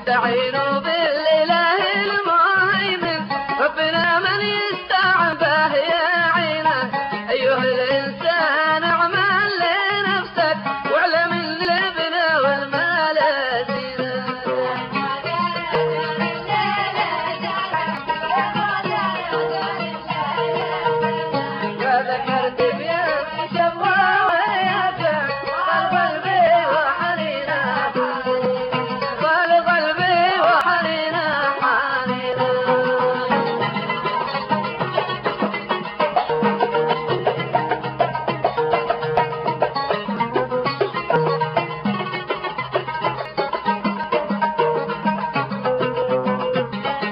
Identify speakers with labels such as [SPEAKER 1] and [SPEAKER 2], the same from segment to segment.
[SPEAKER 1] استعينوا بالإله المهيمن ربنا من يستعن به يعينه. أيها الإنسان اعمل لنفسك واعلم ان الابن والمال زينة. فذكرت بيوم شبوة ويافع قلبي وحنينه قلبي وحنينه حنينه.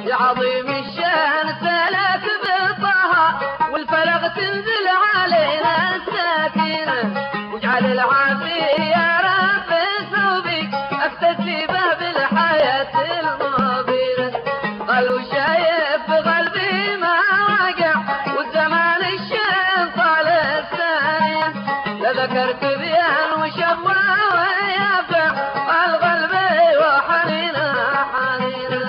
[SPEAKER 1] يا عظيم الشان سلك بالطه والفلق تنزل علينا السكينة واجعل العافية يا رب ثوبي افتدي به بالحياة المبينة. قالوا شايف بقلبي ما وقع والزمان الشان طال الثانية لذكرت بيان وشبوة ويافع قلبي وحنينة حنينة.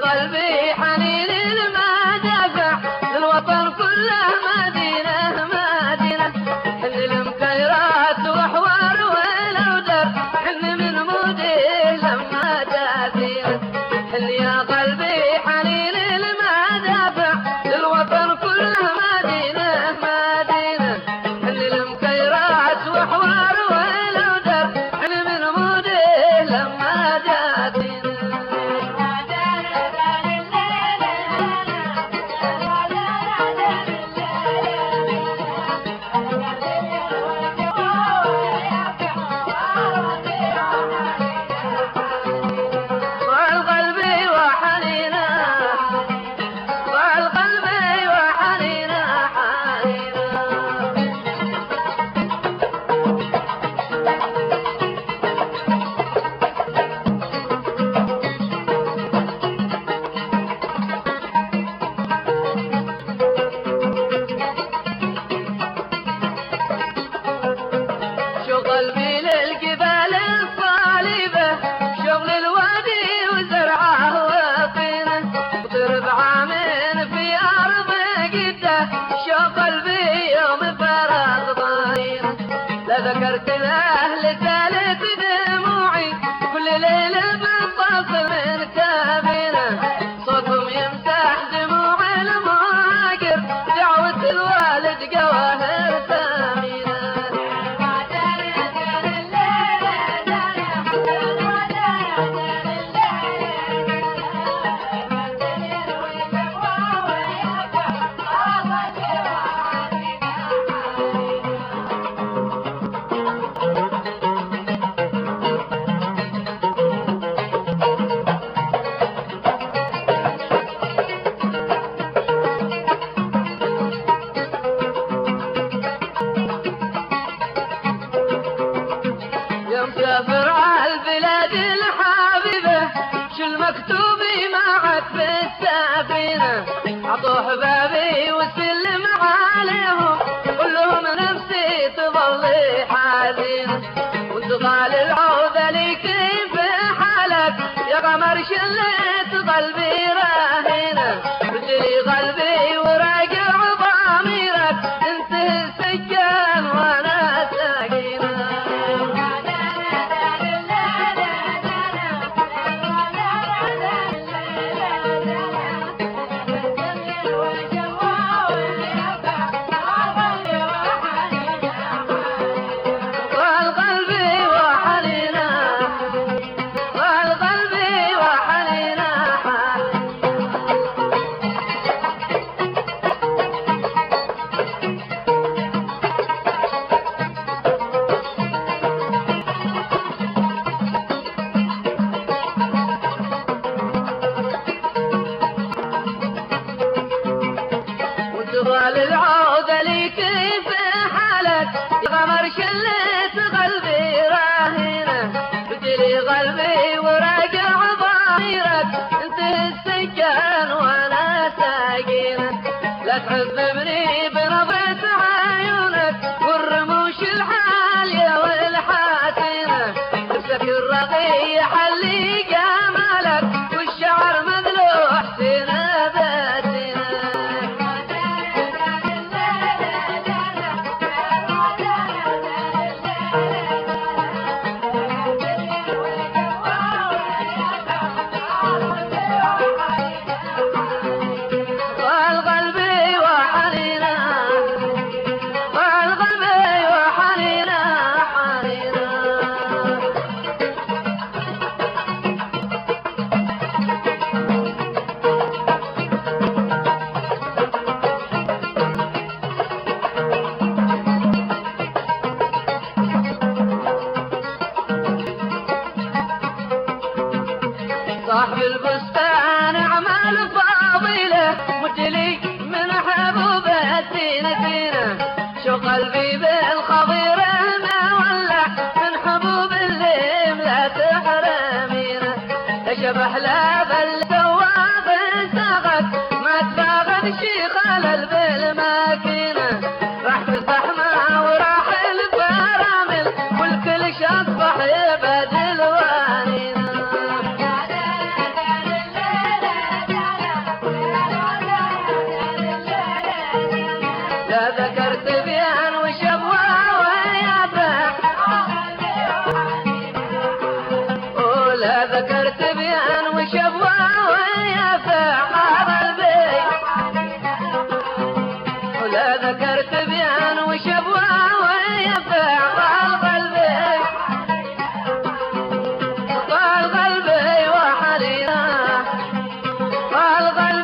[SPEAKER 1] قلبي حنين المدافع للوطن كله مدينة مدينة حن المكيرات وحوار ولو در حن من مودي لما دافينة. حن يا قلبي حنين المدافع للوطن كله مدينة مدينة حن المكيرات وحوار ولو در حن من مودي لما دافينة. قلبي للجبال الصالبة شغل الوادي وزرعه وطينه وضرب عامين في أرض قده شو قلبي يوم فرغ ضاينه لذكرت الأهل سالت دموعي كل ليلة بنتصل من كابينه صوتهم يمسح دموع المهاجر دعوة الوالد جواهر ثمينه. مسافر عالبلاد الحبيبة شو المكتوبي معك بالسفينة عطوه بابي وسلم عليهم قل لهم نفسي تظلي حزينة وتغال العودة لي كيف حالك يا قمر شليت قلبي راهينة رجلي قلبي وراجع ضميرك انتهي السجان وانا ساكينة. والقلبي وحنين غمر شلت قلبي راهنة بدلي قلبي وراجع ضميرك انت السكان وانا ساكنة لا تحببني بنظرة عيونك والرموش الحالية والحاسنة نفسك الرقي حلي جمالك والشعر مذلوح سنة باتنة صاحب البستان اعمال فاضله مدلي من حبوبه زينتنا شو قلبي بالخضيره ما ولع من حبوب اللي لا تحرمينا شبح لا بل سواق ساقك ما تفاقد شي خلل بالماكينه راح الزحمه وراح الفرامل والكل شاصبح يبدل وانينا لا ذكرت بيان وشبوة ويافع ولا ذكرت بيان وشبوة ويافع قلبي ولا ذكرت بيان وشبوة ويافع قلبي قلبي وحنينه قلبي